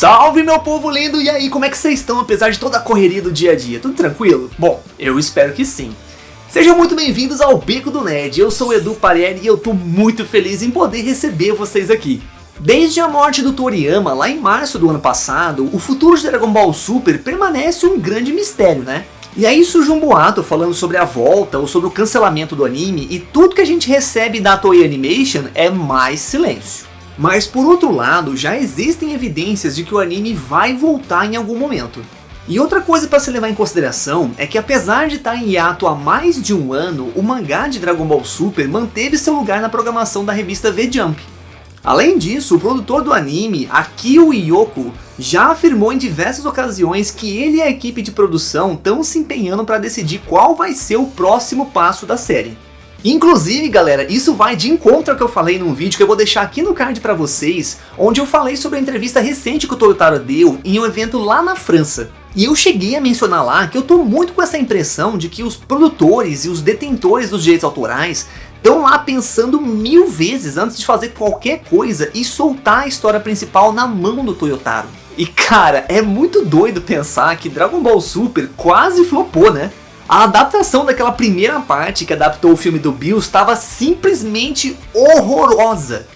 Salve meu povo lindo, e aí, como é que vocês estão apesar de toda a correria do dia a dia? Tudo tranquilo? Bom, eu espero que sim. Sejam muito bem-vindos ao Beco do Nerd, eu sou o Edu Parieri e eu tô muito feliz em poder receber vocês aqui. Desde a morte do Toriyama, lá em março do ano passado, o futuro de Dragon Ball Super permanece um grande mistério, né? E aí surge um boato falando sobre a volta ou sobre o cancelamento do anime, e tudo que a gente recebe da Toei Animation é mais silêncio. Mas por outro lado, já existem evidências de que o anime vai voltar em algum momento. E outra coisa para se levar em consideração é que apesar de estar em hiato há mais de um ano, o mangá de Dragon Ball Super manteve seu lugar na programação da revista V-Jump. Além disso, o produtor do anime, Akio Iyoko, já afirmou em diversas ocasiões que ele e a equipe de produção estão se empenhando para decidir qual vai ser o próximo passo da série. Inclusive, galera, isso vai de encontro ao que eu falei num vídeo que eu vou deixar aqui no card pra vocês, onde eu falei sobre a entrevista recente que o Toyotaro deu em um evento lá na França. E eu cheguei a mencionar lá que eu tô muito com essa impressão de que os produtores e os detentores dos direitos autorais estão lá pensando 1000 vezes antes de fazer qualquer coisa e soltar a história principal na mão do Toyotaro. E cara, é muito doido pensar que Dragon Ball Super quase flopou, né? A adaptação daquela primeira parte que adaptou o filme do Bills estava simplesmente horrorosa.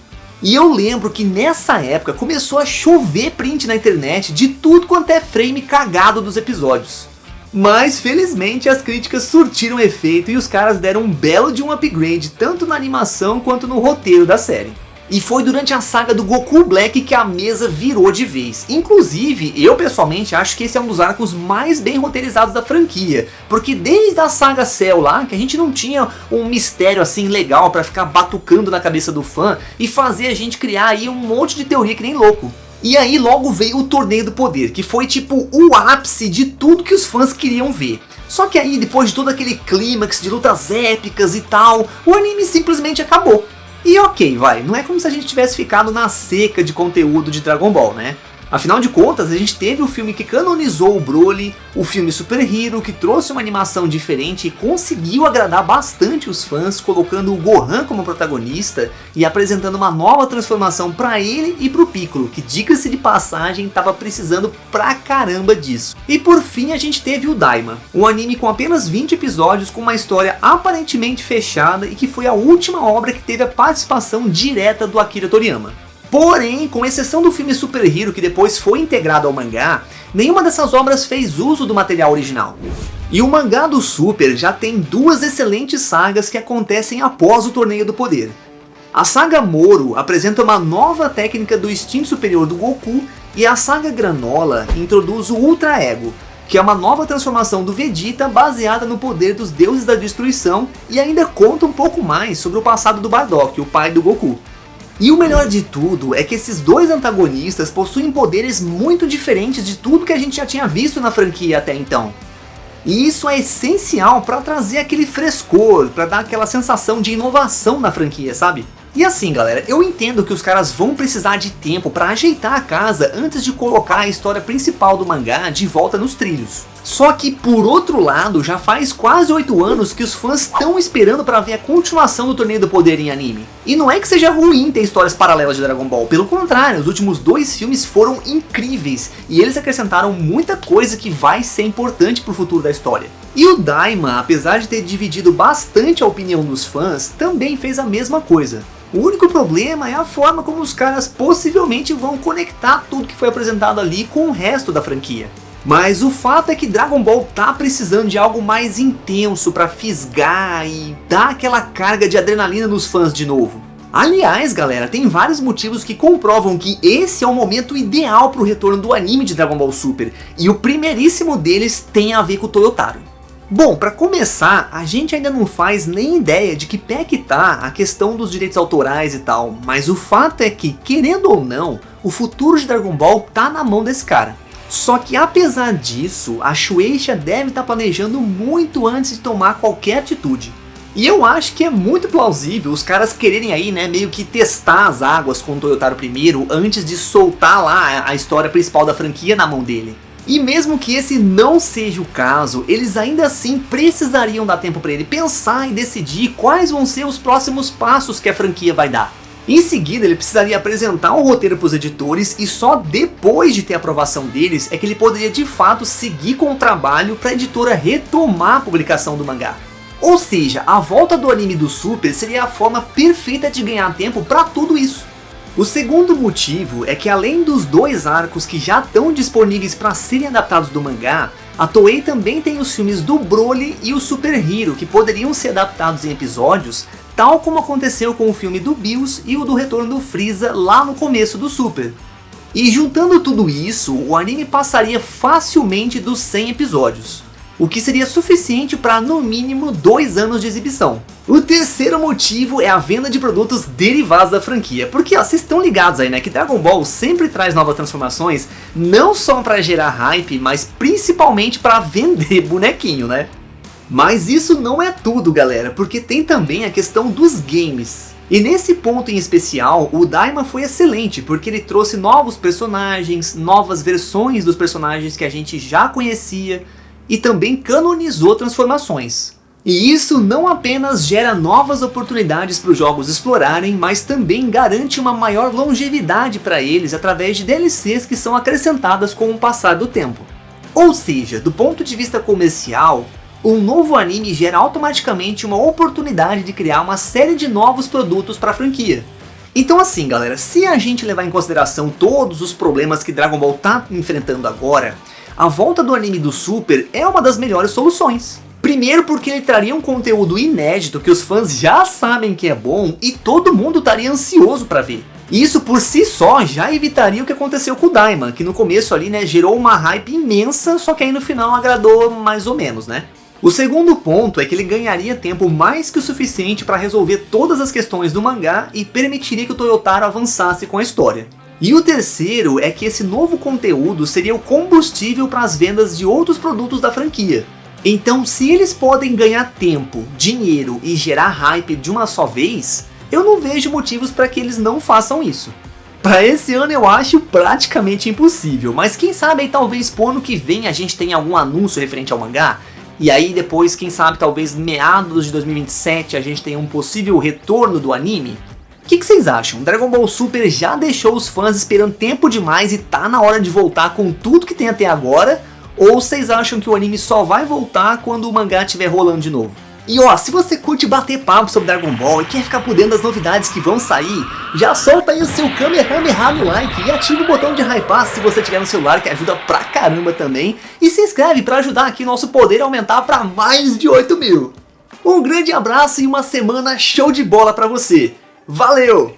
E eu lembro que nessa época começou a chover print na internet de tudo quanto é frame cagado dos episódios. Mas felizmente as críticas surtiram efeito e os caras deram um belo de um upgrade tanto na animação quanto no roteiro da série. E foi durante a saga do Goku Black que a mesa virou de vez. Inclusive, eu pessoalmente acho que esse é um dos arcos mais bem roteirizados da franquia. Porque desde a saga Cell lá, que a gente não tinha um mistério assim legal pra ficar batucando na cabeça do fã e fazer a gente criar aí um monte de teoria que nem louco. E aí logo veio o Torneio do Poder, que foi tipo o ápice de tudo que os fãs queriam ver. Só que aí, depois de todo aquele clímax de lutas épicas e tal, o anime simplesmente acabou. E ok, não é como se a gente tivesse ficado na seca de conteúdo de Dragon Ball, né? Afinal de contas, a gente teve o filme que canonizou o Broly, o filme Super Hero, que trouxe uma animação diferente e conseguiu agradar bastante os fãs, colocando o Gohan como protagonista e apresentando uma nova transformação pra ele e pro Piccolo, que diga-se de passagem, tava precisando pra caramba disso. E por fim a gente teve o Daima, um anime com apenas 20 episódios com uma história aparentemente fechada e que foi a última obra que teve a participação direta do Akira Toriyama. Porém, com exceção do filme Super Hero, que depois foi integrado ao mangá, nenhuma dessas obras fez uso do material original. E o mangá do Super já tem duas excelentes sagas que acontecem após o Torneio do Poder. A saga Moro apresenta uma nova técnica do instinto superior do Goku, e a saga Granola introduz o Ultra Ego, que é uma nova transformação do Vegeta baseada no poder dos deuses da destruição, e ainda conta um pouco mais sobre o passado do Bardock, o pai do Goku. E o melhor de tudo é que esses dois antagonistas possuem poderes muito diferentes de tudo que a gente já tinha visto na franquia até então. E isso é essencial para trazer aquele frescor, para dar aquela sensação de inovação na franquia, sabe? E assim, galera, eu entendo que os caras vão precisar de tempo para ajeitar a casa antes de colocar a história principal do mangá de volta nos trilhos. Só que por outro lado, já faz quase 8 anos que os fãs estão esperando para ver a continuação do Torneio do Poder em anime. E não é que seja ruim ter histórias paralelas de Dragon Ball, pelo contrário, os últimos 2 filmes foram incríveis e eles acrescentaram muita coisa que vai ser importante pro futuro da história. E o Daima, apesar de ter dividido bastante a opinião dos fãs, também fez a mesma coisa. O único problema é a forma como os caras possivelmente vão conectar tudo que foi apresentado ali com o resto da franquia. Mas o fato é que Dragon Ball tá precisando de algo mais intenso pra fisgar e dar aquela carga de adrenalina nos fãs de novo. Aliás, galera, tem vários motivos que comprovam que esse é o momento ideal pro retorno do anime de Dragon Ball Super, e o primeiríssimo deles tem a ver com o Toyotaro. Bom, para começar, a gente ainda não faz nem ideia de que pé que tá a questão dos direitos autorais e tal, mas o fato é que, querendo ou não, o futuro de Dragon Ball tá na mão desse cara. Só que apesar disso, a Shueisha deve estar planejando muito antes de tomar qualquer atitude. E eu acho que é muito plausível os caras quererem aí, né, meio que testar as águas com o Toyotaro primeiro antes de soltar lá a história principal da franquia na mão dele. E mesmo que esse não seja o caso, eles ainda assim precisariam dar tempo para ele pensar e decidir quais vão ser os próximos passos que a franquia vai dar. Em seguida, ele precisaria apresentar o roteiro para os editores e só depois de ter a aprovação deles é que ele poderia de fato seguir com o trabalho para a editora retomar a publicação do mangá. Ou seja, a volta do anime do Super seria a forma perfeita de ganhar tempo para tudo isso. O segundo motivo é que além dos 2 arcos que já estão disponíveis para serem adaptados do mangá, a Toei também tem os filmes do Broly e o Super Hero que poderiam ser adaptados em episódios, tal como aconteceu com o filme do Bills e o do Retorno do Freeza lá no começo do Super. E juntando tudo isso, o anime passaria facilmente dos 100 episódios, o que seria suficiente para no mínimo 2 anos de exibição. O terceiro motivo é a venda de produtos derivados da franquia, porque ó, vocês estão ligados aí, né, que Dragon Ball sempre traz novas transformações, não só para gerar hype, mas principalmente para vender bonequinho, né? Mas isso não é tudo, galera, porque tem também a questão dos games. E nesse ponto em especial, o Daima foi excelente, porque ele trouxe novos personagens, novas versões dos personagens que a gente já conhecia, e também canonizou transformações. E isso não apenas gera novas oportunidades para os jogos explorarem, mas também garante uma maior longevidade para eles através de DLCs que são acrescentadas com o passar do tempo. Ou seja, do ponto de vista comercial, um novo anime gera automaticamente uma oportunidade de criar uma série de novos produtos para a franquia. Então assim galera, se a gente levar em consideração todos os problemas que Dragon Ball tá enfrentando agora, a volta do anime do Super é uma das melhores soluções. Primeiro porque ele traria um conteúdo inédito que os fãs já sabem que é bom e todo mundo estaria ansioso para ver. E isso por si só já evitaria o que aconteceu com o Daima, que no começo ali, né, gerou uma hype imensa, só que aí no final agradou mais ou menos, né? O segundo ponto é que ele ganharia tempo mais que o suficiente para resolver todas as questões do mangá e permitiria que o Toyotaro avançasse com a história. E o terceiro é que esse novo conteúdo seria o combustível para as vendas de outros produtos da franquia. Então, se eles podem ganhar tempo, dinheiro e gerar hype de uma só vez, eu não vejo motivos para que eles não façam isso. Para esse ano eu acho praticamente impossível, mas quem sabe aí talvez pro ano que vem a gente tenha algum anúncio referente ao mangá, e aí depois, quem sabe, talvez meados de 2027 a gente tenha um possível retorno do anime? O que vocês acham? Dragon Ball Super já deixou os fãs esperando tempo demais e tá na hora de voltar com tudo que tem até agora? Ou vocês acham que o anime só vai voltar quando o mangá estiver rolando de novo? E ó, se você curte bater papo sobre Dragon Ball e quer ficar por dentro das novidades que vão sair, já solta aí o seu Kamehameha no like e ativa o botão de hypar se você tiver no celular, que ajuda pra caramba também. E se inscreve pra ajudar aqui nosso poder a aumentar pra mais de 8.000. Um grande abraço e uma semana show de bola pra você. Valeu!